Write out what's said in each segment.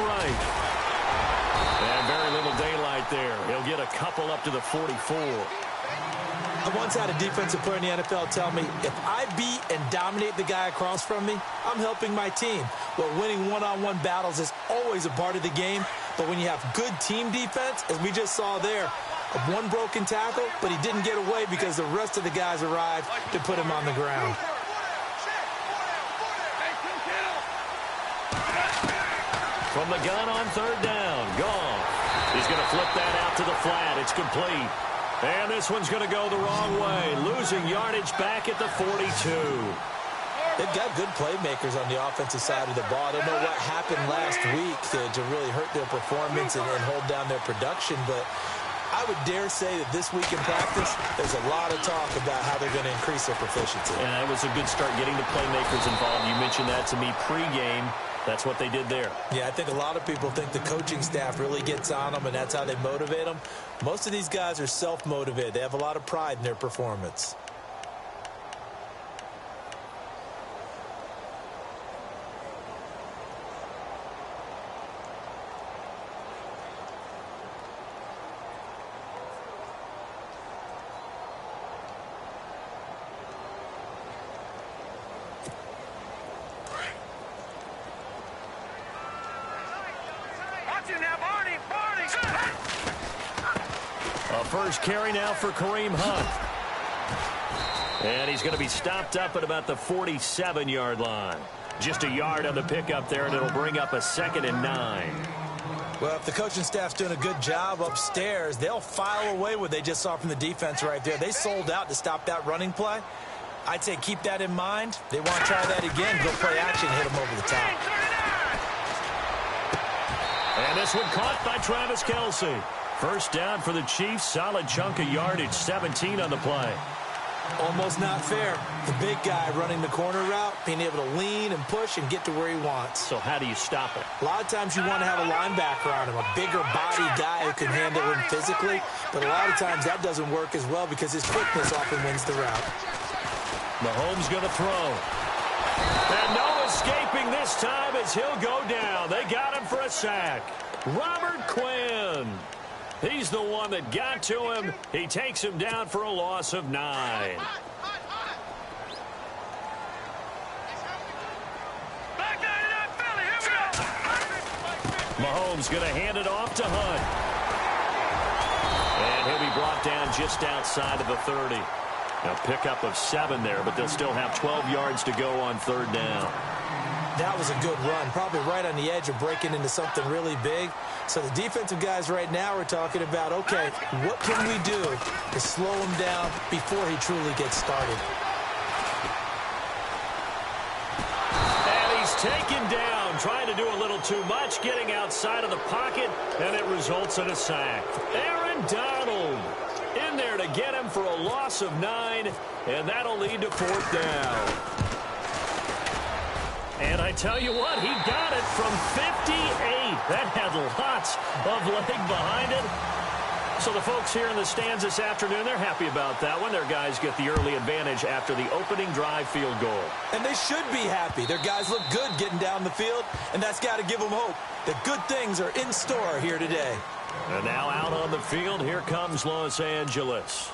right. And very little daylight there. He'll get a couple up to the 44. I once had a defensive player in the NFL tell me, if I beat and dominate the guy across from me, I'm helping my team. Well, winning one-on-one battles is always a part of the game, but when you have good team defense, as we just saw there, one broken tackle, but he didn't get away because the rest of the guys arrived to put him on the ground. From the gun on third down, gone. He's going to flip that out to the flat. It's complete. And this one's going to go the wrong way, losing yardage back at the 42. They've got good playmakers on the offensive side of the ball. I don't know what happened last week to really hurt their performance and hold down their production, but I would dare say that this week in practice, there's a lot of talk about how they're going to increase their proficiency. And it was a good start getting the playmakers involved. You mentioned that to me pregame. That's what they did there. Yeah, I think a lot of people think the coaching staff really gets on them, and that's how they motivate them. Most of these guys are self-motivated. They have a lot of pride in their performance. First carry now for Kareem Hunt. And he's going to be stopped up at about the 47-yard line. Just a yard on the pickup there, and it'll bring up a 2nd and 9. Well, if the coaching staff's doing a good job upstairs, they'll file away what they just saw from the defense right there. They sold out to stop that running play. I'd say keep that in mind. They want to try that again, go play action, hit them over the top. And this one caught by Travis Kelce. First down for the Chiefs. Solid chunk of yardage. 17 on the play. Almost not fair. The big guy running the corner route, being able to lean and push and get to where he wants. So how do you stop it? A lot of times you want to have a linebacker on him, a bigger body guy who can handle him physically. But a lot of times that doesn't work as well because his quickness often wins the route. Mahomes going to throw. And no escaping this time as he'll go down. They got him for a sack. Robert Quinn. He's the one that got to him. He takes him down for a loss of 9. Mahomes going to hand it off to Hunt. And he'll be brought down just outside of the 30. A pickup of 7 there, but they'll still have 12 yards to go on third down. That was a good run, probably right on the edge of breaking into something really big. So the defensive guys right now are talking about, okay, what can we do to slow him down before he truly gets started? And he's taken down, trying to do a little too much, getting outside of the pocket, and it results in a sack. Aaron Donald in there to get him for a loss of 9, and that'll lead to 4th down. And I tell you what, he got it from 58. That had lots of leg behind it. So the folks here in the stands this afternoon, they're happy about that one. Their guys get the early advantage after the opening drive field goal. And they should be happy. Their guys look good getting down the field, and that's got to give them hope that good things are in store here today. And now out on the field, here comes Los Angeles.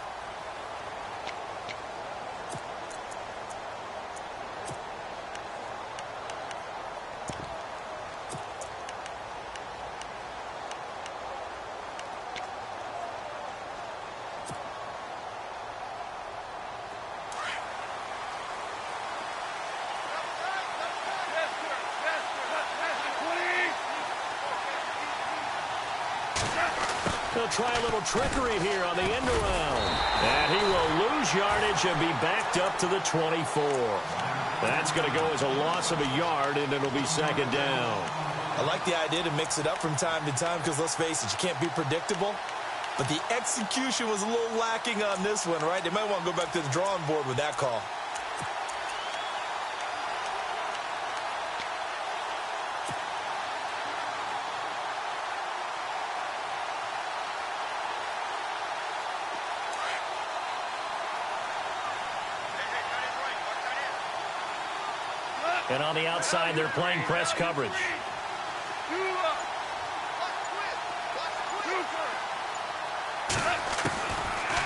He'll try a little trickery here on the end around. And he will lose yardage and be backed up to the 24. That's going to go as a loss of a yard, and it'll be 2nd down. I like the idea to mix it up from time to time because, let's face it, you can't be predictable. But the execution was a little lacking on this one, right? They might want to go back to the drawing board with that call. And on the outside, they're playing press coverage.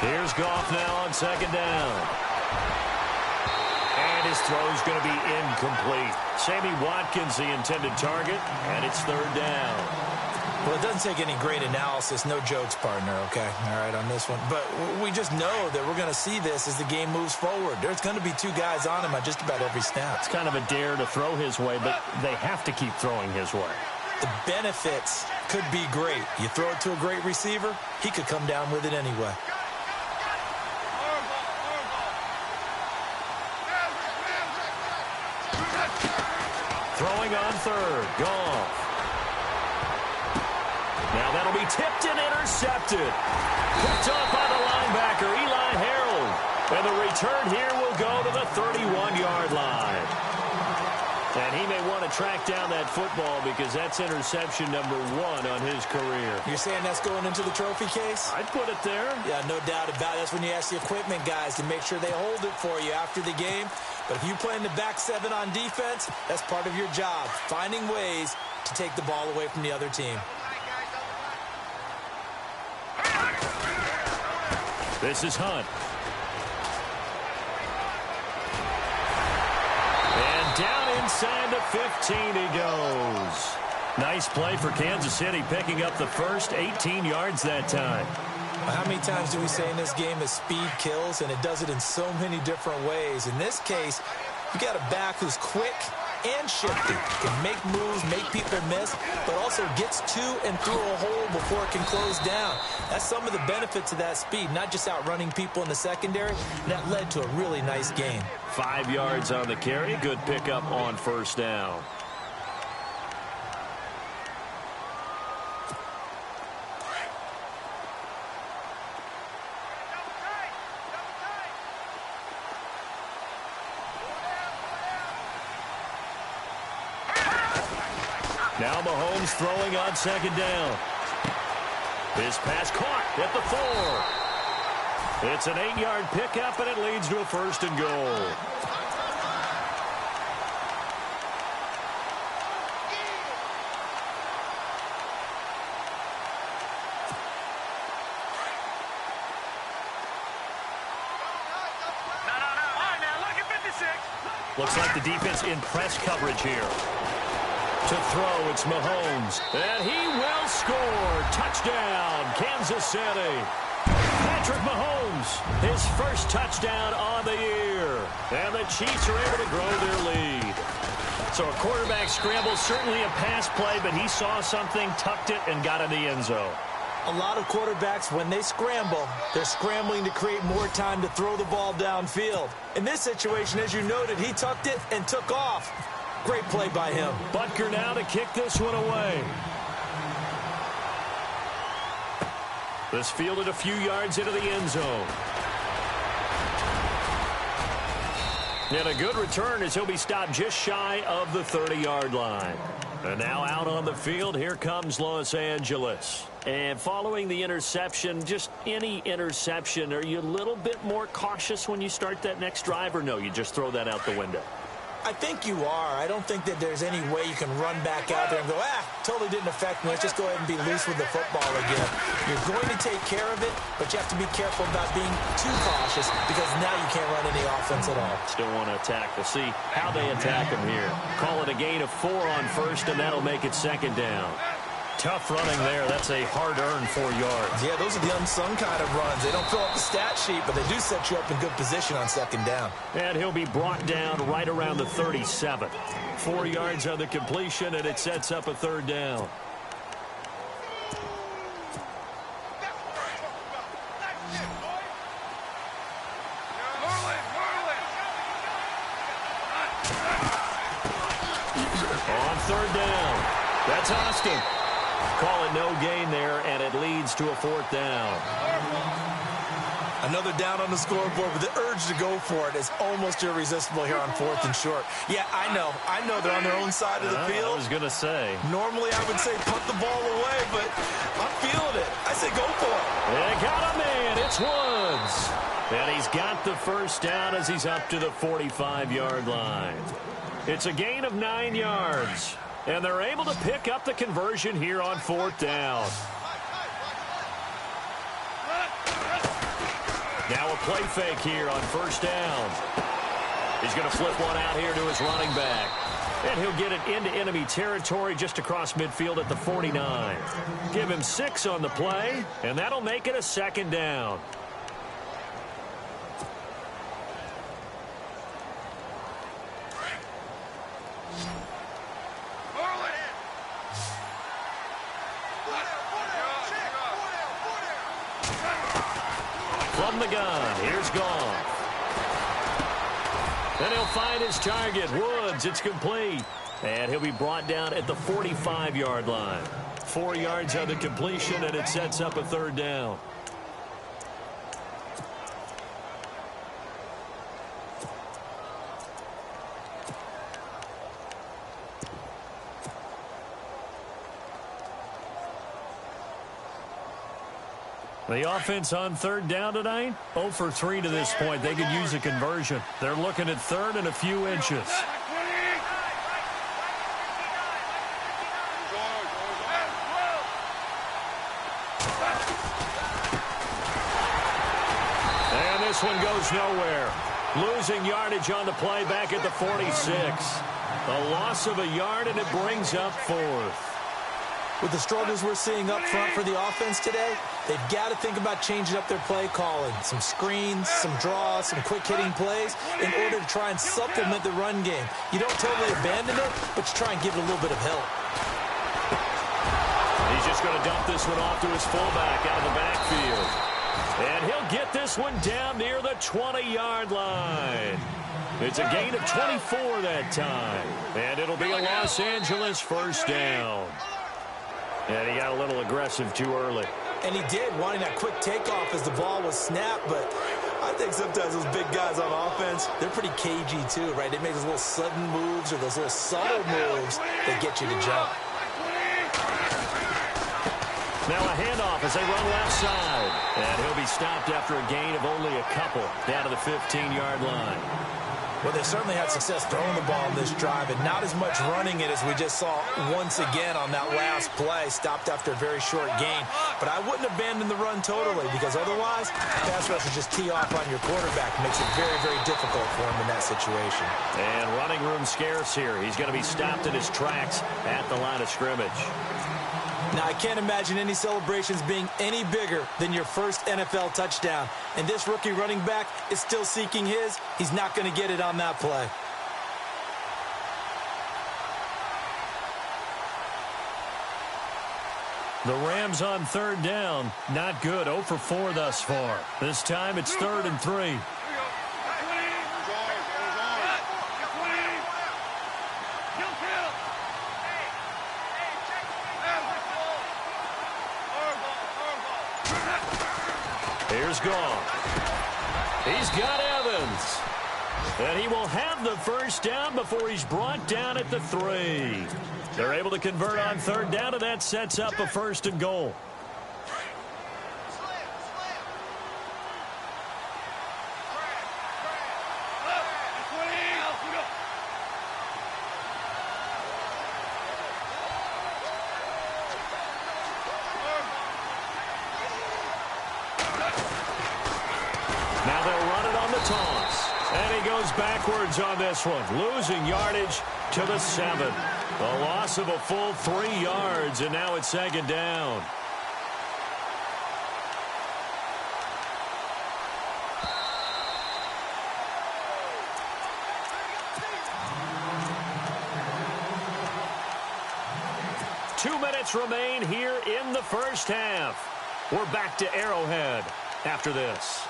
Here's Goff now on second down. And his throw's going to be incomplete. Sammy Watkins, the intended target, and it's third down. Well, it doesn't take any great analysis. No jokes, partner, okay? All right, on this one. But we just know that we're going to see this as the game moves forward. There's going to be two guys on him on just about every snap. It's kind of a dare to throw his way, but they have to keep throwing his way. The benefits could be great. You throw it to a great receiver, he could come down with it anyway. Throwing on third. Goff. Now that'll be tipped and intercepted. Picked off by the linebacker, Eli Harold. And the return here will go to the 31-yard line. And he may want to track down that football because that's interception number 1 on his career. You're saying that's going into the trophy case? I'd put it there. Yeah, no doubt about it. That's when you ask the equipment guys to make sure they hold it for you after the game. But if you play in the back 7 on defense, that's part of your job, finding ways to take the ball away from the other team. This is Hunt. And down inside the 15 he goes. Nice play for Kansas City, picking up the first 18 yards that time. How many times do we say in this game that speed kills, and it does it in so many different ways? In this case, you got a back who's quick and shifty, can make moves, make people miss, but also gets to and through a hole before it can close down. That's some of the benefits of that speed, not just outrunning people in the secondary. That led to a really nice game. 5 yards on the carry. Good pickup on first down. Now Mahomes throwing on second down. His pass caught at the 4. It's an 8-yard pickup, and it leads to a first and goal. Looks like the defense in press coverage here. To throw, it's Mahomes. And he will score. Touchdown, Kansas City. Patrick Mahomes, his first touchdown on the year. And the Chiefs are able to grow their lead. So a quarterback scramble, certainly a pass play, but he saw something, tucked it, and got in the end zone. A lot of quarterbacks, when they scramble, they're scrambling to create more time to throw the ball downfield. In this situation, as you noted, he tucked it and took off. Great play by him. Butker now to kick this one away. This fielded a few yards into the end zone. And a good return as he'll be stopped just shy of the 30-yard line. And now out on the field, here comes Los Angeles. And following the interception, just any interception, are you a little bit more cautious when you start that next drive, or no, you just throw that out the window? I think you are. I don't think that there's any way you can run back out there and go, totally didn't affect me. Let's just go ahead and be loose with the football again. You're going to take care of it, but you have to be careful about being too cautious because now you can't run any offense at all. Still want to attack. We'll see how they attack him here. Call it a gain of 4 on first, and that'll make it second down. Tough running there. That's a hard-earned 4 yards. Yeah, those are the unsung kind of runs. They don't fill up the stat sheet, but they do set you up in good position on second down. And he'll be brought down right around the 37. 4 yards on the completion, and it sets up a third down. On third down, that's Austin. Call it no gain there, and it leads to a fourth down. Another down on the scoreboard, but the urge to go for it is almost irresistible here on 4th and short. Yeah, I know they're on their own side of the field. I was going to say. Normally I would say punt the ball away, but I'm feeling it. I say go for it. They got a man. It's Woods. And he's got the first down as he's up to the 45-yard line. It's a gain of 9 yards. And they're able to pick up the conversion here on 4th down. Now a play fake here on first down. He's going to flip one out here to his running back. And he'll get it into enemy territory just across midfield at the 49. Give him 6 on the play, and that'll make it a second down. From the gun, here's Goff. And he'll find his target, Woods. It's complete. And he'll be brought down at the 45-yard line. 4 yards on the completion, and it sets up a third down. The offense on third down tonight, 0 for 3 to this point. They could use a conversion. They're looking at third and a few inches. And this one goes nowhere. Losing yardage on the play back at the 46. A loss of a yard, and it brings up 4th. With the struggles we're seeing up front for the offense today, they've got to think about changing up their play calling. Some screens, some draws, some quick-hitting plays in order to try and supplement the run game. You don't totally abandon it, but you try and give it a little bit of help. He's just going to dump this one off to his fullback out of the backfield. And he'll get this one down near the 20-yard line. It's a gain of 24 that time. And it'll be a Los Angeles first down. And he got a little aggressive too early. And he did, wanting that quick takeoff as the ball was snapped. But I think sometimes those big guys on offense, they're pretty cagey too, right? They make those little sudden moves or those little subtle moves that get you to jump. Now a handoff as they run left side. And he'll be stopped after a gain of only a couple down to the 15-yard line. Well, they certainly had success throwing the ball in this drive, and not as much running it as we just saw once again on that last play, stopped after a very short gain. But I wouldn't abandon the run totally, because otherwise, pass rushers just tee off on your quarterback. It makes it very, very difficult for him in that situation. And running room scarce here. He's going to be stopped in his tracks at the line of scrimmage. Now, I can't imagine any celebrations being any bigger than your first NFL touchdown. And this rookie running back is still seeking his. He's not going to get it on that play. The Rams on third down, not good. 0 for 4 thus far. This time it's 3rd and 3. Here's Goff. He's got Evans. And he will have the first down before he's brought down at the 3. They're able to convert on third down, and that sets up a 1st and goal. Now they'll run it on the toss. And he goes backwards on this one, losing yardage to the 7. A loss of a full 3 yards, and now it's 2nd down. Two minutes remain here in the first half. We're back to Arrowhead after this.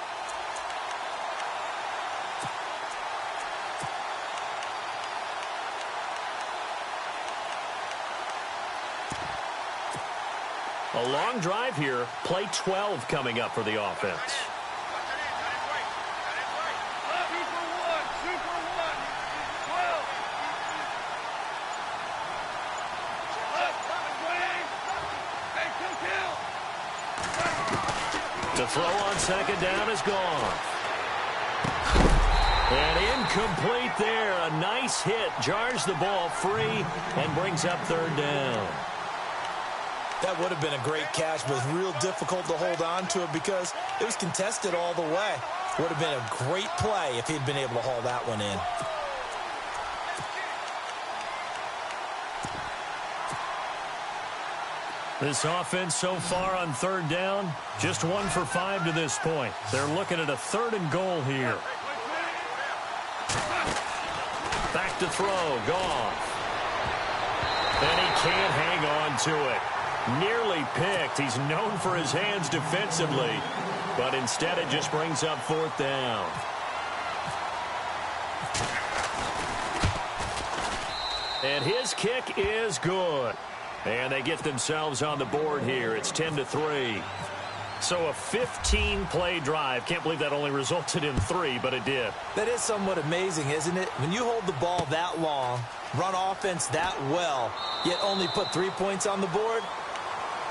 A long drive here. Play 12 coming up for the offense. The throw on 2nd down is gone. And incomplete there. A nice hit. Jars the ball free and brings up 3rd down. That would have been a great catch, but it was real difficult to hold on to it because it was contested all the way. Would have been a great play if he'd been able to haul that one in. This offense so far on third down, just 1 for 5 to this point. They're looking at a 3rd and goal here. Back to throw, Goff. And he can't hang on to it. Nearly picked. He's known for his hands defensively, but instead it just brings up 4th down. And his kick is good. And they get themselves on the board here. It's 10-3. So a 15-play drive. Can't believe that only resulted in 3, but it did. That is somewhat amazing, isn't it? When you hold the ball that long, run offense that well, yet only put 3 points on the board,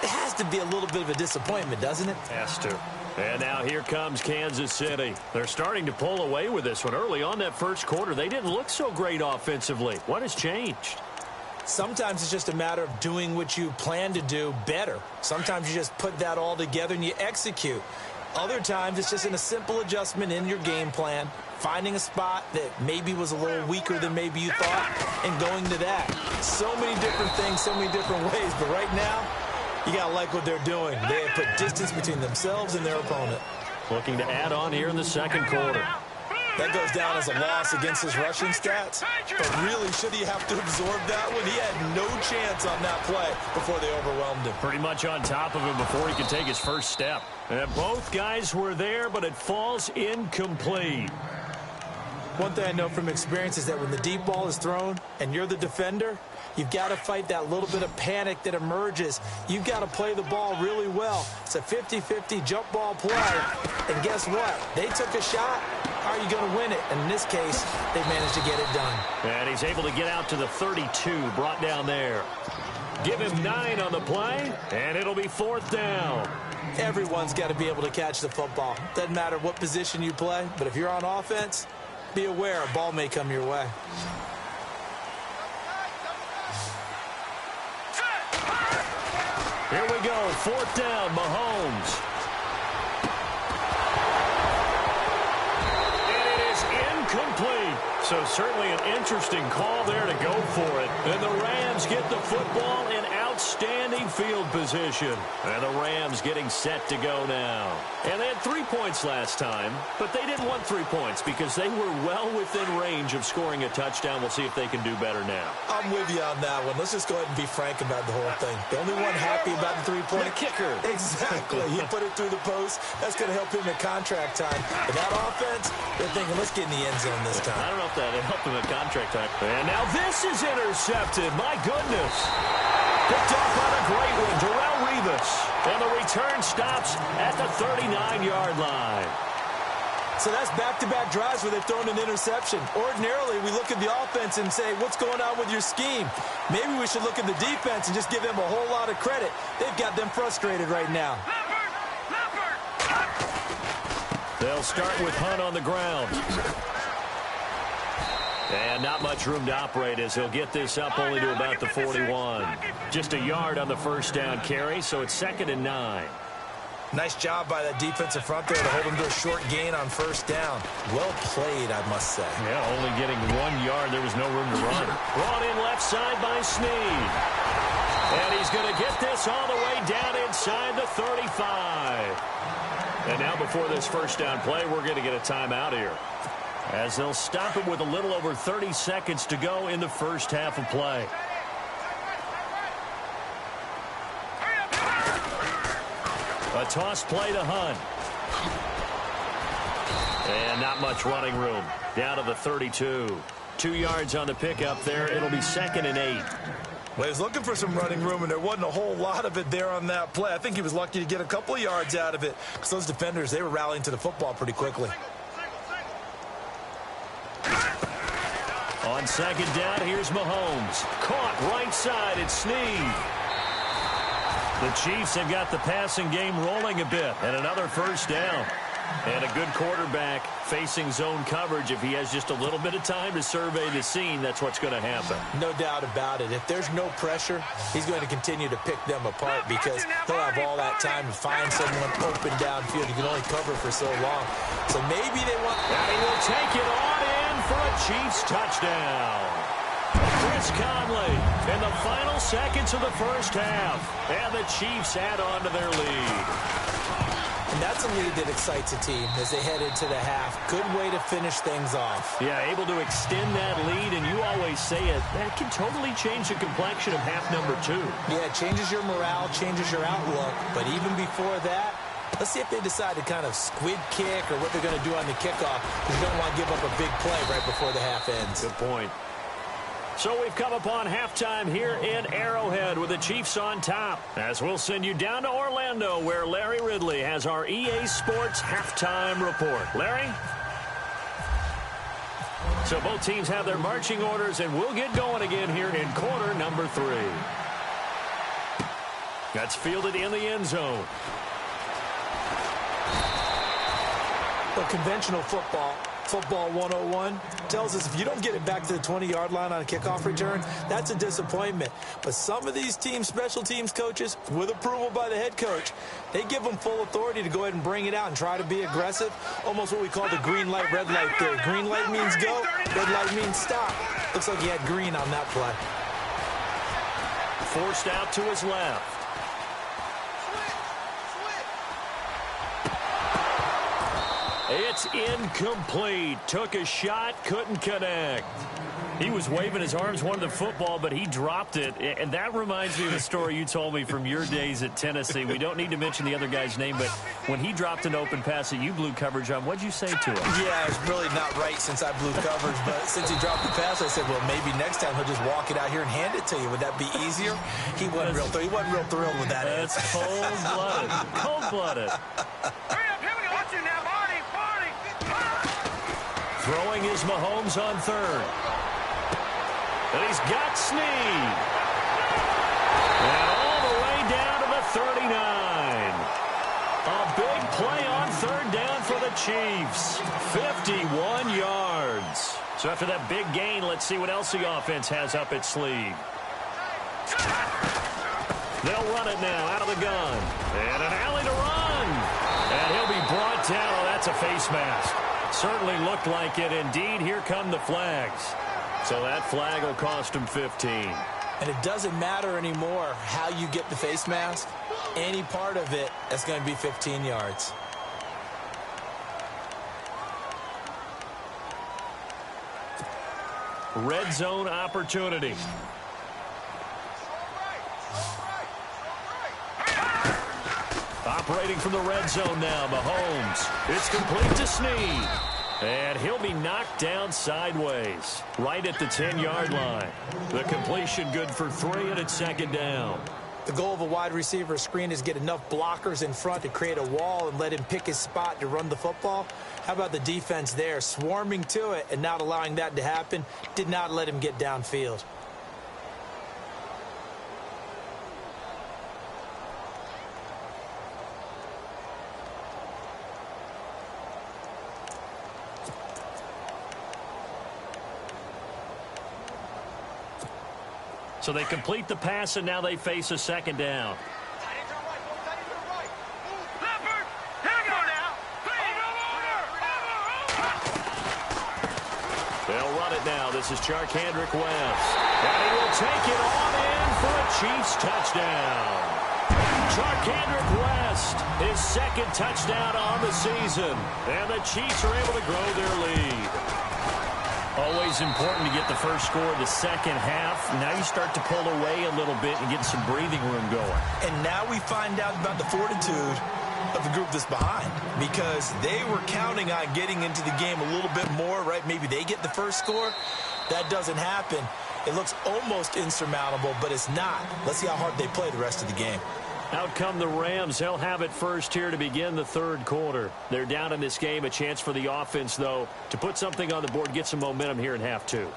it has to be a little bit of a disappointment, doesn't it? Has to. And now here comes Kansas City. They're starting to pull away with this one. Early on that first quarter, they didn't look so great offensively. What has changed? Sometimes it's just a matter of doing what you plan to do better. Sometimes you just put that all together and you execute. Other times it's just in a simple adjustment in your game plan, finding a spot that maybe was a little weaker than maybe you thought, and going to that. So many different things, so many different ways, but right now, you got to like what they're doing. They have put distance between themselves and their opponent. Looking to add on here in the second quarter. That goes down as a loss against his rushing stats. But really, should he have to absorb that one? He had no chance on that play before they overwhelmed him. Pretty much on top of him before he could take his first step. And both guys were there, but it falls incomplete. One thing I know from experience is that when the deep ball is thrown and you're the defender, you've got to fight that little bit of panic that emerges. You've got to play the ball really well. It's a 50-50 jump ball play. And guess what? They took a shot. How are you going to win it? And in this case, they managed to get it done. And he's able to get out to the 32, brought down there. Give him 9 on the play, and it'll be 4th down. Everyone's got to be able to catch the football. Doesn't matter what position you play, but if you're on offense, be aware a ball may come your way. Here we go, 4th down, Mahomes. And it is incomplete. So certainly an interesting call there to go for it. And the Rams get the football in outstanding field position. And the Rams getting set to go now. And they had 3 points last time, but they didn't want 3 points because they were well within range of scoring a touchdown. We'll see if they can do better now. I'm with you on that one. Let's just go ahead and be frank about the whole thing. The only one happy about the 3-point kicker. Exactly. He put it through the post. That's going to help him at contract time. But that offense, they're thinking, let's get in the end zone this time. I don't know if that helped him at contract time. And now this is intercepted. My goodness. Picked up on a great one, Darrelle Revis. And the return stops at the 39-yard line. So that's back-to-back drives where they've thrown an interception. Ordinarily, we look at the offense and say, what's going on with your scheme? Maybe we should look at the defense and just give them a whole lot of credit. They've got them frustrated right now. They'll start with Hunt on the ground. And not much room to operate as he'll get this up only to about the 41. Just a yard on the first down carry, so it's 2nd and 9. Nice job by that defensive front there to hold him to a short gain on first down. Well played, I must say. Yeah, only getting 1 yard. There was no room to run. Brought in left side by Snead. And he's going to get this all the way down inside the 35. And now before this first down play, we're going to get a timeout here, as they'll stop it with a little over 30 seconds to go in the first half of play. A toss play to Hunt. And not much running room. Down to the 32. 2 yards on the pickup there. It'll be 2nd and 8. Well, he was looking for some running room, and there wasn't a whole lot of it there on that play. I think he was lucky to get a couple of yards out of it, because those defenders, they were rallying to the football pretty quickly. On 2nd down, here's Mahomes. Caught right side, it's Snead. The Chiefs have got the passing game rolling a bit, and another first down. And a good quarterback facing zone coverage, if he has just a little bit of time to survey the scene, that's what's going to happen. No doubt about it. If there's no pressure, he's going to continue to pick them apart because he'll have all that time to find someone open downfield. You can only cover for so long. So maybe they want... And he will take it on in for a Chiefs touchdown. Chris Conley in the final seconds of the first half. And the Chiefs add on to their lead. And that's a lead that excites a team as they head into the half. Good way to finish things off. Yeah, able to extend that lead, and you always say it, that can totally change the complexion of half number 2. Yeah, it changes your morale, changes your outlook. But even before that, let's see if they decide to kind of squid kick or what they're going to do on the kickoff, because you don't want to give up a big play right before the half ends. Good point. So we've come upon halftime here in Arrowhead with the Chiefs on top, as we'll send you down to Orlando where Larry Ridley has our EA Sports halftime report. Larry? So both teams have their marching orders, and we'll get going again here in quarter number 3. That's fielded in the end zone. Well, conventional football 101, tells us if you don't get it back to the 20-yard line on a kickoff return, that's a disappointment. But some of these teams, special teams coaches, with approval by the head coach, they give them full authority to go ahead and bring it out and try to be aggressive, almost what we call the green light, red light theory. Green light means go, red light means stop. Looks like he had green on that play. Forced out to his left. It's incomplete. Took a shot, couldn't connect. He was waving his arms, wanted the football, but he dropped it. And that reminds me of the story you told me from your days at Tennessee. We don't need to mention the other guy's name, but when he dropped an open pass that you blew coverage on, what'd you say to him? Yeah, it's really not right since I blew coverage, but since he dropped the pass, I said, well, maybe next time he'll just walk it out here and hand it to you. Would that be easier? He wasn't real thrilled with that. That's cold-blooded. Cold-blooded. Throwing is Mahomes on third. And he's got Snead. And all the way down to the 39. A big play on third down for the Chiefs. 51 yards. So after that big gain, let's see what else the offense has up its sleeve. They'll run it now out of the gun. And an alley to run. And he'll be brought down. Oh, that's a face mask. Certainly looked like it. Indeed, here come the flags. So that flag will cost him 15. And it doesn't matter anymore how you get the face mask. Any part of it, that's going to be 15 yards. Red zone opportunity. Operating from the red zone now, Mahomes. It's complete to Snead. And he'll be knocked down sideways, right at the 10-yard line. The completion good for 3, and it's second down. The goal of a wide receiver screen is get enough blockers in front to create a wall and let him pick his spot to run the football. How about the defense there, swarming to it and not allowing that to happen? Did not let him get downfield. So they complete the pass, and now they face a second down. They'll run it now. This is Clark-Dinero7's. And he will take it on in for a Chiefs touchdown. Clark-Dinero7, his second touchdown on the season. And the Chiefs are able to grow their lead. Always important to get the first score of the second half. Now you start to pull away a little bit and get some breathing room going. And now we find out about the fortitude of the group that's behind, because they were counting on getting into the game a little bit more, right? Maybe they get the first score. That doesn't happen. It looks almost insurmountable, but it's not. Let's see how hard they play the rest of the game. Out come the Rams. They'll have it first here to begin the third quarter. They're down in this game. A chance for the offense, though, to put something on the board, get some momentum here in half 2.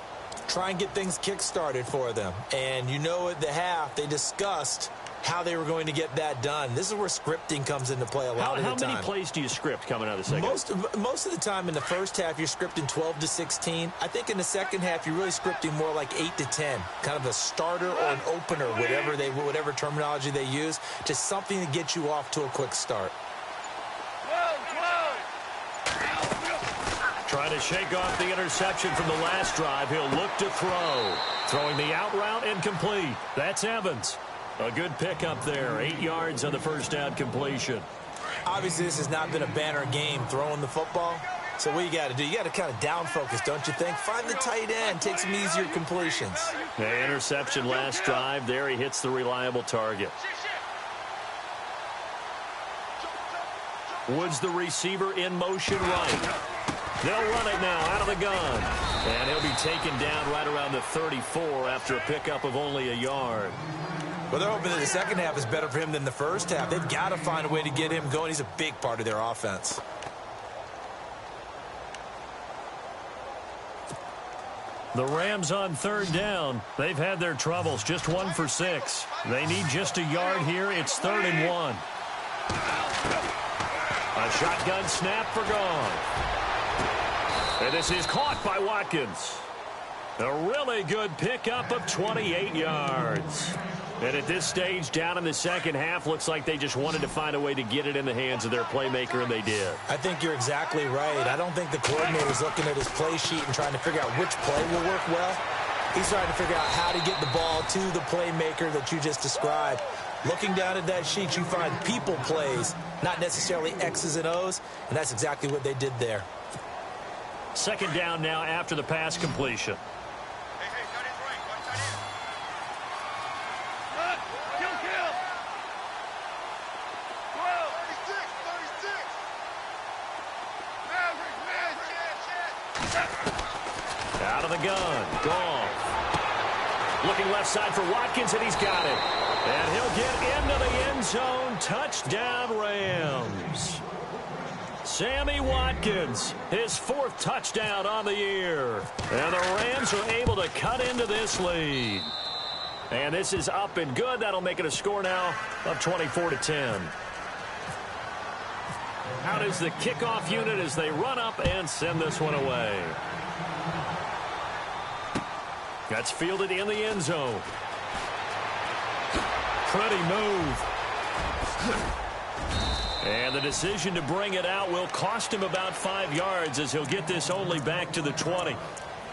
Try and get things kick-started for them. And you know at the half, they discussed how they were going to get that done. This is where scripting comes into play a lot of the time. How many plays do you script coming out of the second? Most of the time in the first half, you're scripting 12 to 16. I think in the second half, you're really scripting more like 8 to 10, kind of a starter or an opener, whatever terminology they use, just something to get you off to a quick start. Trying to shake off the interception from the last drive. He'll look to throw. Throwing the out route incomplete. That's Evans. A good pickup there. 8 yards on the first down completion. Obviously, this has not been a banner game throwing the football. So what you got to do, you got to kind of down focus, don't you think? Find the tight end. Take some easier completions. The interception last drive. There he hits the reliable target. Woods the receiver in motion right. They'll run it now out of the gun. And he'll be taken down right around the 34 after a pickup of only a yard. Well, they're hoping that the second half is better for him than the first half. They've got to find a way to get him going. He's a big part of their offense. The Rams on third down. They've had their troubles. Just 1 for 6. They need just a yard here. It's 3rd and 1. A shotgun snap for gone. And this is caught by Watkins. A really good pickup of 28 yards. And at this stage, down in the second half, looks like they just wanted to find a way to get it in the hands of their playmaker, and they did. I think you're exactly right. I don't think the coordinator's looking at his play sheet and trying to figure out which play will work well. He's trying to figure out how to get the ball to the playmaker that you just described. Looking down at that sheet, you find people plays, not necessarily X's and O's, and that's exactly what they did there. Second down now after the pass completion. Out of the gun. Goff. Looking left side for Watkins, and he's got it. And he'll get into the end zone. Touchdown, Rams. Sammy Watkins, his 4th touchdown on the year. And the Rams are able to cut into this lead. And this is up and good. That'll make it a score now of 24-10. Out is the kickoff unit as they run up and send this one away. That's fielded in the end zone. Pretty move. And the decision to bring it out will cost him about 5 yards as he'll get this only back to the 20.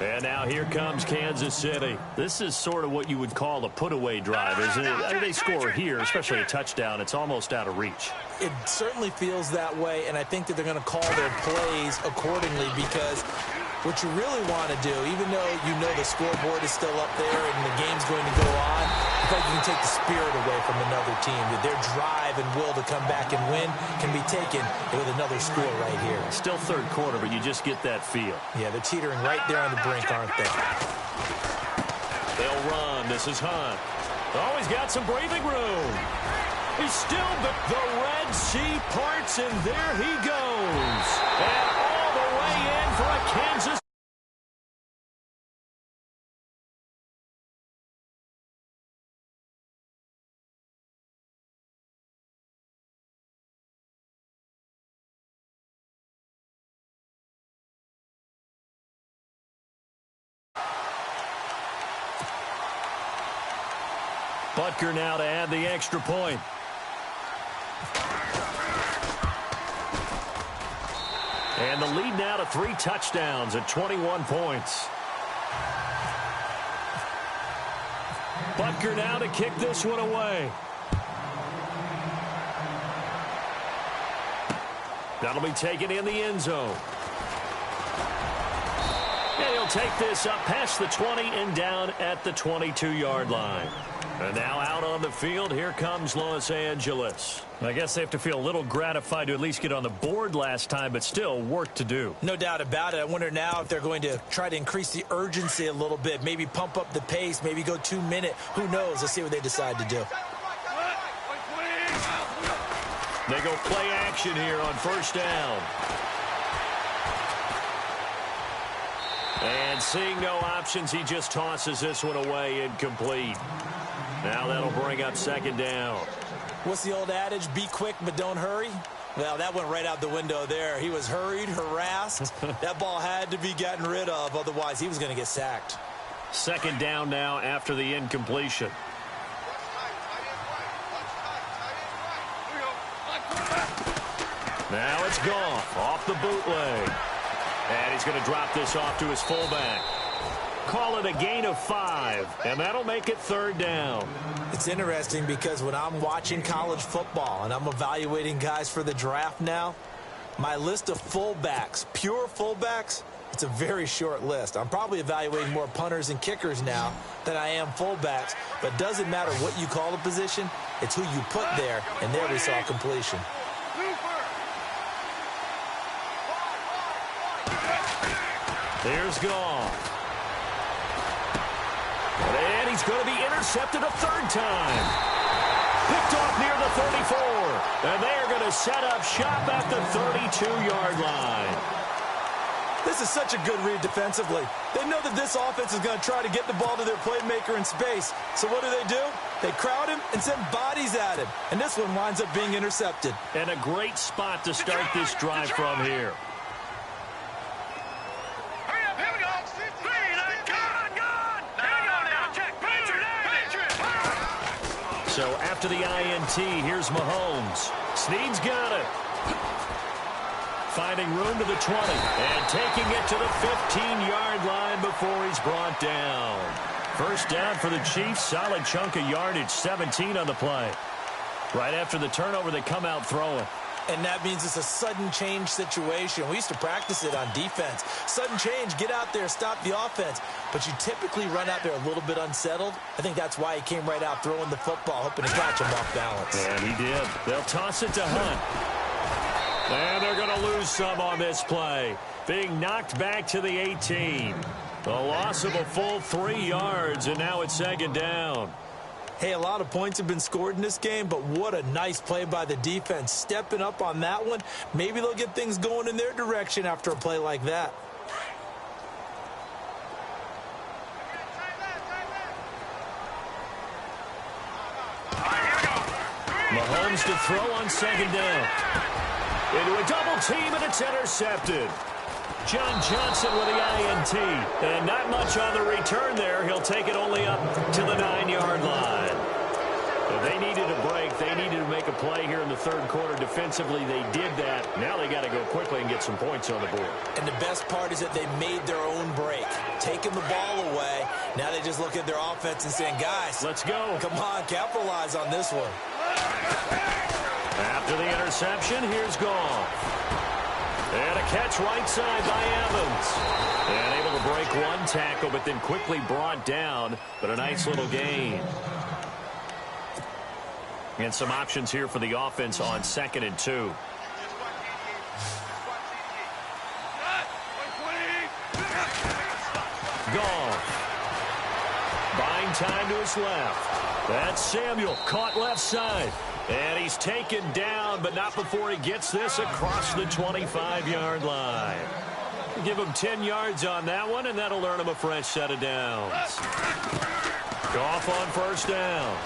And now here comes Kansas City. This is sort of what you would call a put-away drive, isn't it? They score here, especially a touchdown. It's almost out of reach. It certainly feels that way, and I think that they're going to call their plays accordingly because what you really want to do, even though you know the scoreboard is still up there and the game's going to go on, I think you can take the spirit away from another team. That their drive and will to come back and win can be taken with another score right here. Still third quarter, but you just get that feel. Yeah, they're teetering right there on the brink, aren't they? They'll run. This is Hunt. Oh, he's got some breathing room. He's still the Red Sea parts, and there he goes. And all the way in for a Kansas. Butker now to add the extra point. And the lead now to 3 touchdowns at 21 points. Butker now to kick this one away. That'll be taken in the end zone. And he'll take this up past the 20 and down at the 22-yard line. And now out on the field, here comes Los Angeles. I guess they have to feel a little gratified to at least get on the board last time, but still work to do. No doubt about it. I wonder now if they're going to try to increase the urgency a little bit, maybe pump up the pace, maybe go 2-minute. Who knows? Let's see what they decide to do. They go play action here on first down. And seeing no options, he just tosses this one away incomplete. Now that'll bring up second down. What's the old adage? Be quick, but don't hurry. Well, that went right out the window there. He was hurried, harassed. That ball had to be gotten rid of, otherwise he was going to get sacked. Second down now after the incompletion. Now it's Goff off the bootleg. And he's going to drop this off to his fullback. Call it a gain of 5, and that'll make it third down. It's interesting because when I'm watching college football and I'm evaluating guys for the draft now, my list of fullbacks, pure fullbacks, it's a very short list. I'm probably evaluating more punters and kickers now than I am fullbacks, but it doesn't matter what you call the position, it's who you put there, and there we saw completion. Here's Goff. And he's going to be intercepted a third time. Picked off near the 34. And they are going to set up shop at the 32-yard line. This is such a good read defensively. They know that this offense is going to try to get the ball to their playmaker in space. So what do? They crowd him and send bodies at him. And this one winds up being intercepted. And a great spot to start this drive from here. So after the INT, here's Mahomes. Snead's got it. Finding room to the 20 and taking it to the 15-yard line before he's brought down. First down for the Chiefs. Solid chunk of yardage, 17 on the play. Right after the turnover, they come out throwing. And that means it's a sudden change situation. We used to practice it on defense. Sudden change, get out there, stop the offense. But you typically run out there a little bit unsettled. I think that's why he came right out throwing the football, hoping to catch him off balance. And he did. They'll toss it to Hunt. And they're going to lose some on this play. Being knocked back to the 18. A loss of a full 3 yards, and now it's second down. Hey, a lot of points have been scored in this game, but what a nice play by the defense. Stepping up on that one. Maybe they'll get things going in their direction after a play like that. Mahomes to throw on second down. Into a double team, and it's intercepted. John Johnson with the INT. And not much on the return there. He'll take it only up to the 9-yard line. They needed a break. They needed to make a play here in the third quarter. Defensively, they did that. Now they got to go quickly and get some points on the board. And the best part is that they made their own break. Taking the ball away. Now they just look at their offense and saying, guys, let's go. Come on, capitalize on this one. After the interception, here's Goff. And a catch right side by Evans. And able to break one tackle, but then quickly brought down. But a nice little gain. And some options here for the offense on 2nd and 2. Goff. Buying time to his left. That's Samuel, caught left side. And he's taken down, but not before he gets this across the 25-yard line. Give him 10 yards on that one, and that'll earn him a fresh set of downs. Goff on first down.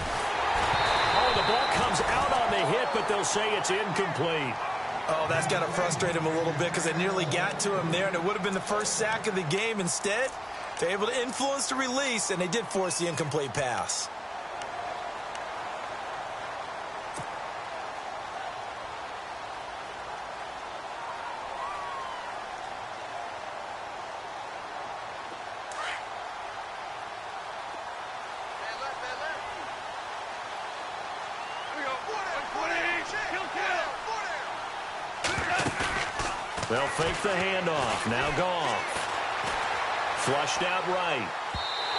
Oh, the ball comes out on the hit, but they'll say it's incomplete. Oh, that's got to frustrate him a little bit because they nearly got to him there, and it would have been the first sack of the game. Instead, they're able to influence the release, and they did force the incomplete pass. They'll fake the handoff. Now Goff. Flushed out right.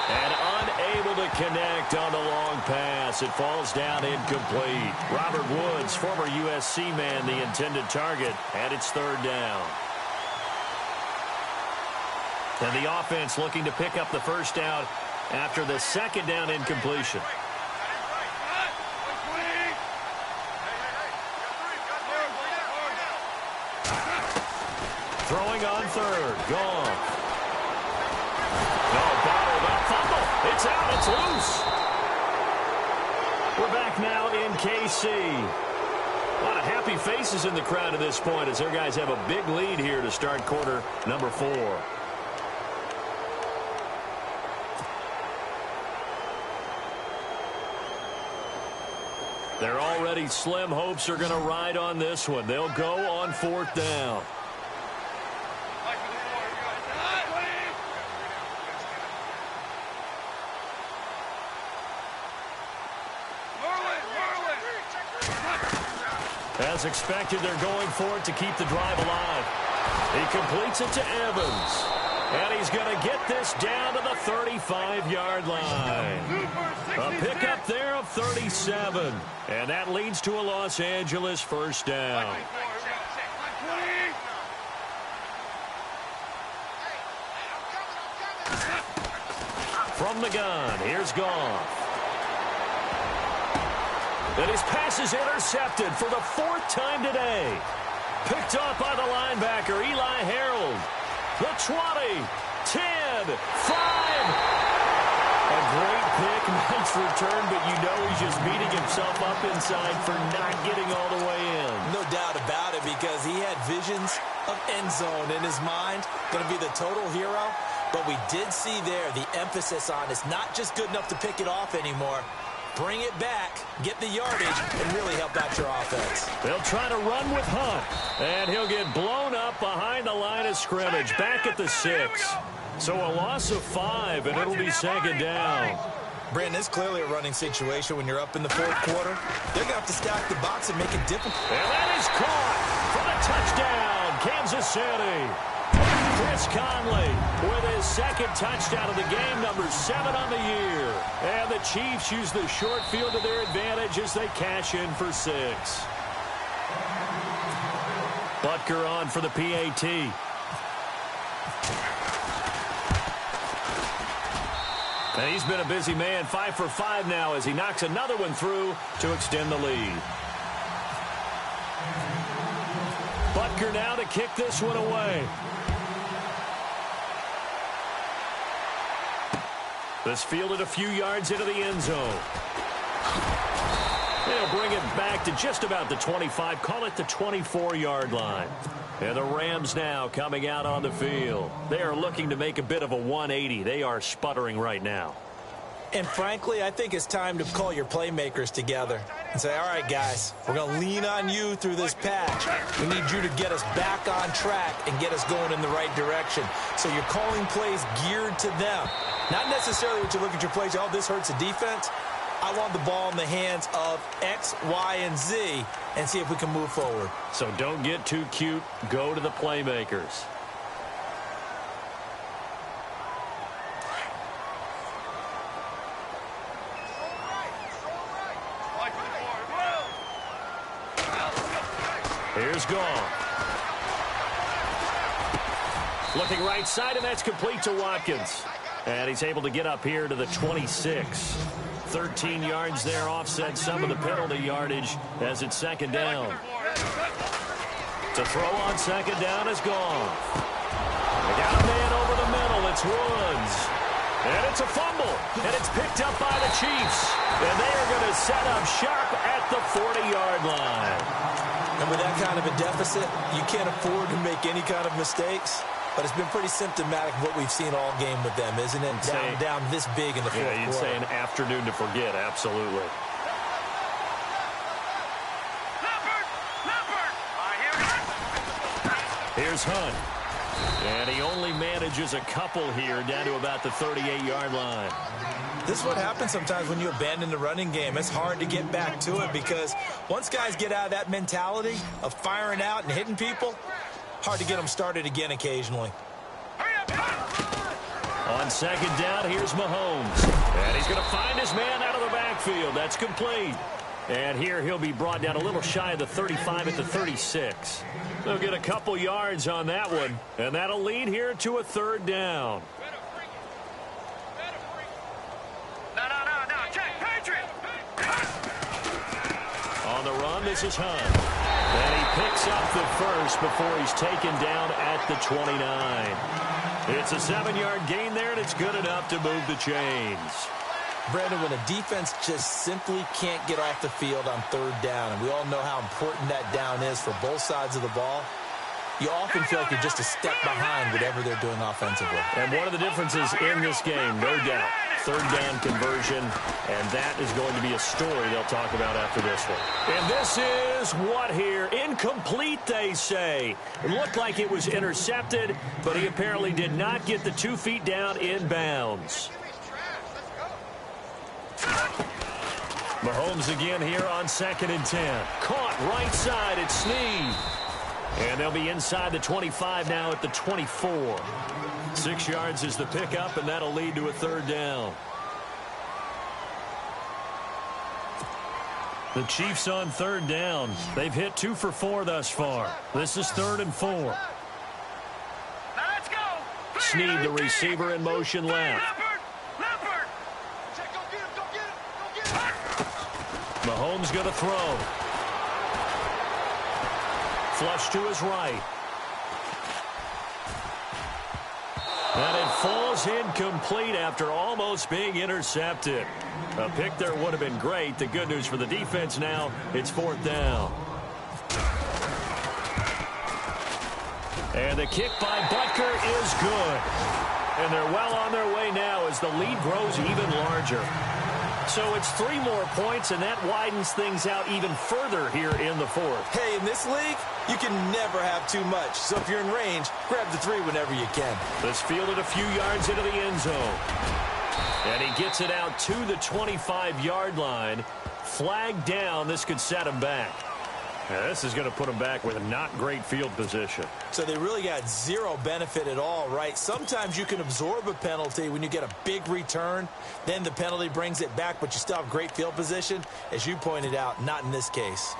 And unable to connect on the long pass. It falls down incomplete. Robert Woods, former USC man, the intended target. And it's third down. And the offense looking to pick up the first down after the second down incompletion. Throwing on third. Gone. No, bottled up. Fumble. It's out. It's loose. We're back now in KC. A lot of happy faces in the crowd at this point as their guys have a big lead here to start quarter number 4. Their already slim hopes are going to ride on this one. They'll go on 4th down. As expected, they're going for it to keep the drive alive. He completes it to Evans. And he's going to get this down to the 35-yard line. A pickup there of 37. And that leads to a Los Angeles first down. From the gun, here's Goff. And his pass is intercepted for the 4th time today. Picked off by the linebacker, Eli Harold. The 20, 10, 5. A great pick, nice return, but you know he's just beating himself up inside for not getting all the way in. No doubt about it, because he had visions of end zone in his mind. Going to be the total hero. But we did see there the emphasis on it's not just good enough to pick it off anymore. Bring it back, get the yardage, and really help out your offense. They'll try to run with Hunt, and he'll get blown up behind the line of scrimmage, back at the 6. So a loss of 5, and it'll be 2nd down. Brandon, it's clearly a running situation when you're up in the 4th quarter. They're going to have to stack the box and make it difficult. And that is caught for the touchdown, Kansas City. Chris Conley with his 2nd touchdown of the game, number 7 on the year. And the Chiefs use the short field to their advantage as they cash in for 6. Butker on for the PAT. And he's been a busy man, 5 for 5 now as he knocks another one through to extend the lead. Butker now to kick this one away. This fielded a few yards into the end zone. They'll bring it back to just about the 25, call it the 24-yard line. And the Rams now coming out on the field. They are looking to make a bit of a 180. They are sputtering right now. And frankly, I think it's time to call your playmakers together and say, all right, guys, we're going to lean on you through this patch. We need you to get us back on track and get us going in the right direction. So you're calling plays geared to them. Not necessarily what you look at your plays, oh, this hurts the defense. I want the ball in the hands of X, Y, and Z and see if we can move forward. So don't get too cute. Go to the playmakers. Here's Goff. Looking right side, and that's complete to Watkins. And he's able to get up here to the 26. 13 yards there, offset some of the penalty yardage as it's 2nd down. To throw on 2nd down is Goff. They got a man over the middle. It's Woods. And it's a fumble. And it's picked up by the Chiefs. And they are going to set up sharp at the 40-yard line. And with that kind of a deficit, you can't afford to make any kind of mistakes. But it's been pretty symptomatic of what we've seen all game with them, isn't it? Down this big in the 4th quarter. Yeah, you'd say an afternoon to forget, absolutely. Here's Hunt. And he only manages a couple here down to about the 38-yard line. This is what happens sometimes when you abandon the running game. It's hard to get back to it because once guys get out of that mentality of firing out and hitting people, hard to get them started again occasionally. On 2nd down, here's Mahomes. And he's going to find his man out of the backfield. That's complete. And here he'll be brought down a little shy of the 35 at the 36. They'll get a couple yards on that one. And that'll lead here to a 3rd down. On the run, this is Hunt. And he picks up the first before he's taken down at the 29. It's a 7-yard gain there, and it's good enough to move the chains. Brandon, when a defense just simply can't get off the field on third down, and we all know how important that down is for both sides of the ball, you often feel like you're just a step behind whatever they're doing offensively. And one of the differences in this game, no doubt, third down conversion, and that is going to be a story they'll talk about after this one. And this is what here? Incomplete, they say. It looked like it was intercepted, but he apparently did not get the 2 feet down in bounds. Mahomes again here on 2nd and 10. Caught right side at Snead. And they'll be inside the 25 now at the 24. 6 yards is the pickup, and that'll lead to a third down. The Chiefs on third down. They've hit 2 for 4 thus far. This is 3rd and 4. Snead, the receiver, in motion left. Mahomes going to throw. Flush to his right. And it falls incomplete after almost being intercepted. A pick there would have been great. The good news for the defense now, it's 4th down. And the kick by Butker is good. And they're well on their way now as the lead grows even larger. So it's 3 more points, and that widens things out even further here in the 4th. Hey, in this league, you can never have too much. So if you're in range, grab the 3 whenever you can. This fielded a few yards into the end zone. And he gets it out to the 25-yard line. Flag down. This could set him back. Now, this is going to put him back with a not great field position. So they really got 0 benefit at all, right? Sometimes you can absorb a penalty when you get a big return. Then the penalty brings it back, but you still have great field position. As you pointed out, not in this case.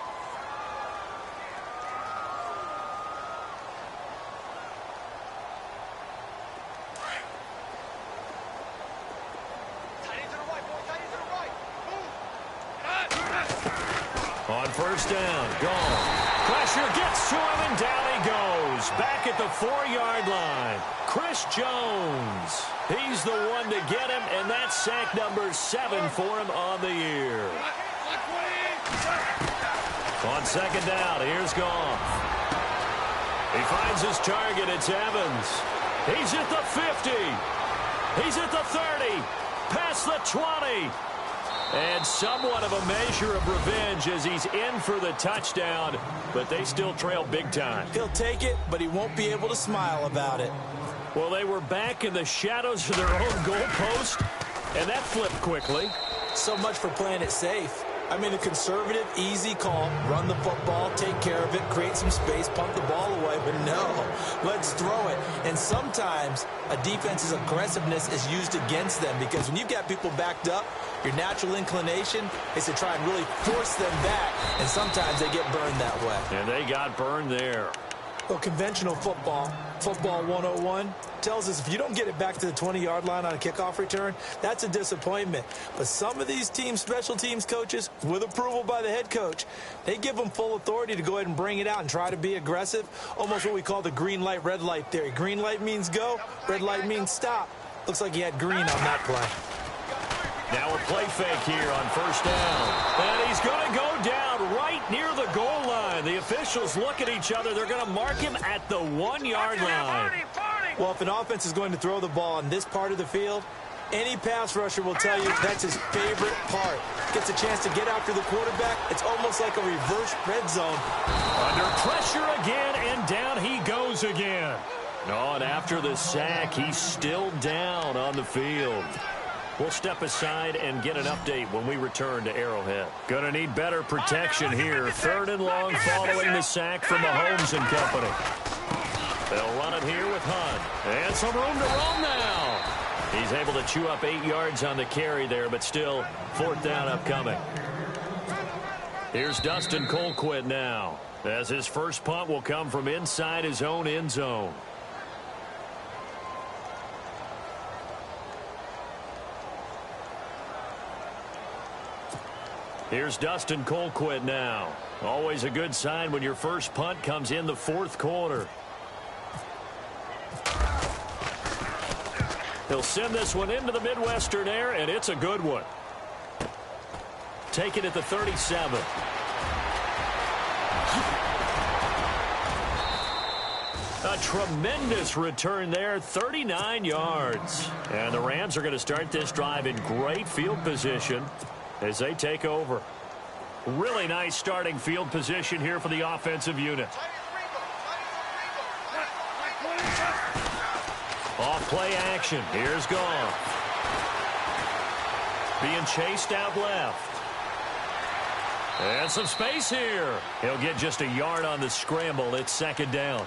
On first down, gone. Pressure gets to him, and down he goes. Back at the 4-yard line. Chris Jones. He's the one to get him, and that's sack number 7 for him on the year. On second down, here's Goff. He finds his target. It's Evans. He's at the 50. He's at the 30. Past the 20. And somewhat of a measure of revenge as he's in for the touchdown, but they still trail big time. He'll take it, but he won't be able to smile about it. Well, they were back in the shadows of their own goalpost, and that flipped quickly. So much for playing it safe. I mean, a conservative, easy call, run the football, take care of it, create some space, pump the ball away, but no, let's throw it. And sometimes a defense's aggressiveness is used against them because when you've got people backed up, your natural inclination is to try and really force them back, and sometimes they get burned that way. And they got burned there. Well, conventional football 101, tells us if you don't get it back to the 20-yard line on a kickoff return, that's a disappointment. But some of these teams, special teams coaches, with approval by the head coach, they give them full authority to go ahead and bring it out and try to be aggressive, almost what we call the green light, red light theory. Green light means go, red light means stop. Looks like he had green on that play. Now a play fake here on first down. And he's going to go down right near the goal line. The officials look at each other. They're going to mark him at the 1-yard line. Well, if an offense is going to throw the ball on this part of the field, any pass rusher will tell you that's his favorite part. Gets a chance to get after the quarterback. It's almost like a reverse red zone. Under pressure again, and down he goes again. Oh, and after the sack, he's still down on the field. We'll step aside and get an update when we return to Arrowhead. Going to need better protection here. 3rd and long following the sack from Mahomes and company. They'll run it here with Hunt. And some room to roam now. He's able to chew up 8 yards on the carry there, but still 4th down upcoming. Here's Dustin Colquitt now, as his first punt will come from inside his own end zone. Here's Dustin Colquitt now. Always a good sign when your first punt comes in the 4th quarter. He'll send this one into the Midwestern air, and it's a good one. Take it at the 37. A tremendous return there, 39 yards. And the Rams are going to start this drive in great field position as they take over. Really nice starting field position here for the offensive unit. Off play action. Here's Goff. Being chased out left. And some space here. He'll get just a yard on the scramble. It's second down.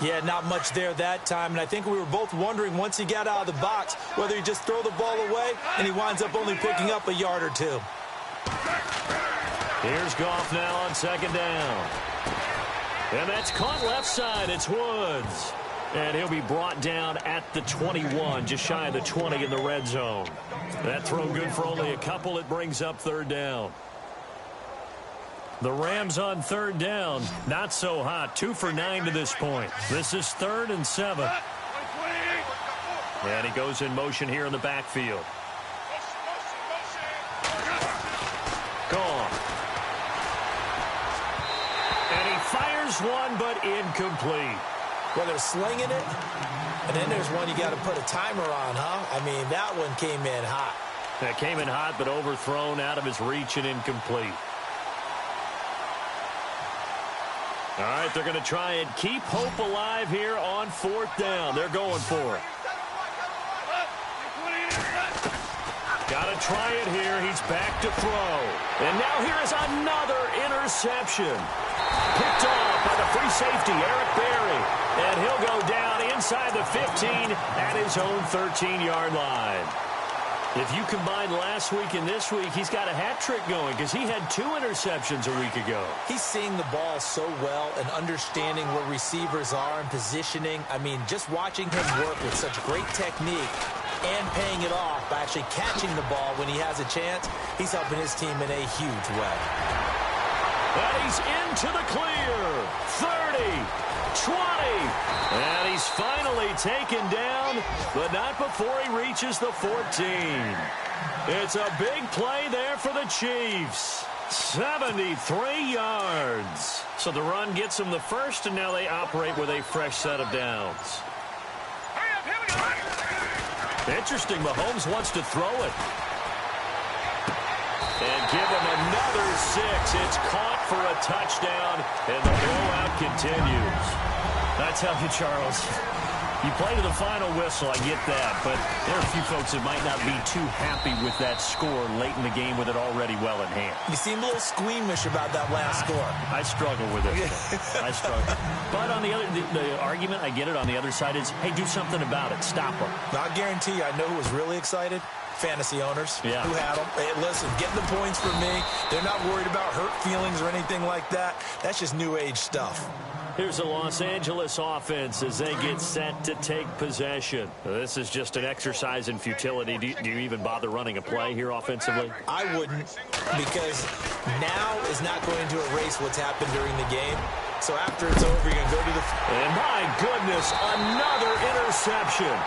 Yeah, not much there that time, and I think we were both wondering once he got out of the box whether he just throw the ball away, and he winds up only picking up a yard or two. Here's Goff now on second down. And that's caught left side. It's Woods. And he'll be brought down at the 21, just shy of the 20 in the red zone. That throw good for only a couple. It brings up third down. The Rams on third down, not so hot. 2 for 9 to this point. This is 3rd and 7. And he goes in motion here in the backfield. Gone. And he fires one, but incomplete. Well, they're slinging it, and then there's one you got to put a timer on, huh? I mean, that one came in hot. That came in hot, but overthrown out of his reach and incomplete. All right, they're going to try and keep hope alive here on 4th down. They're going for it. Got to try it here. He's back to throw. And now here is another interception. Picked off by the free safety, Eric Berry. And he'll go down inside the 15 at his own 13-yard line. If you combine last week and this week, he's got a hat trick going because he had 2 interceptions a week ago. He's seeing the ball so well and understanding where receivers are and positioning. I mean, just watching him work with such great technique and paying it off by actually catching the ball when he has a chance, he's helping his team in a huge way. And he's into the clear. 30, 20. And he's finally taken down, but not before he reaches the 14. It's a big play there for the Chiefs. 73 yards. So the run gets them the first, and now they operate with a fresh set of downs. Interesting, Mahomes wants to throw it. And give him another 6. It's caught for a touchdown, and the blowout continues. I tell you, Charles, you play to the final whistle, I get that, but there are a few folks that might not be too happy with that score late in the game with it already well in hand. You seem a little squeamish about that last score. I struggle with it. I struggle. But on the other, the argument, I get it, on the other side is, hey, do something about it. Stop them. Now, I guarantee you, I know who was really excited. Fantasy owners who had them. Hey, listen, getting the points for me. They're not worried about hurt feelings or anything like that. That's just new age stuff. Here's the Los Angeles offense as they get set to take possession. This is just an exercise in futility. Do you even bother running a play here offensively? I wouldn't, because now is not going to erase what's happened during the game. So after it's over, you're going to go to the... And my goodness, another interception.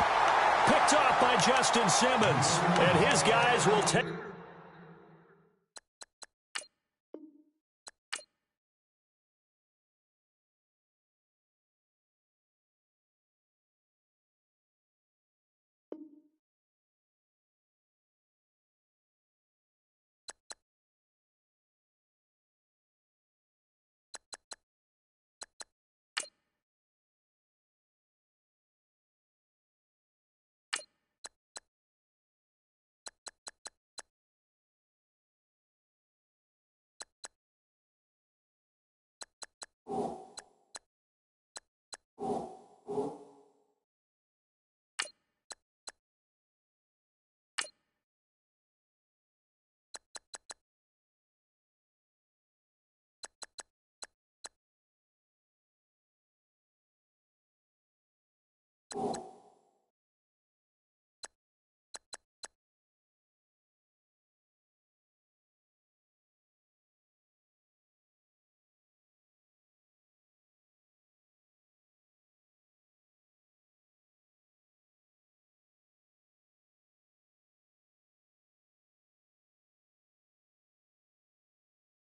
Picked off by Justin Simmons. And his guys will take... you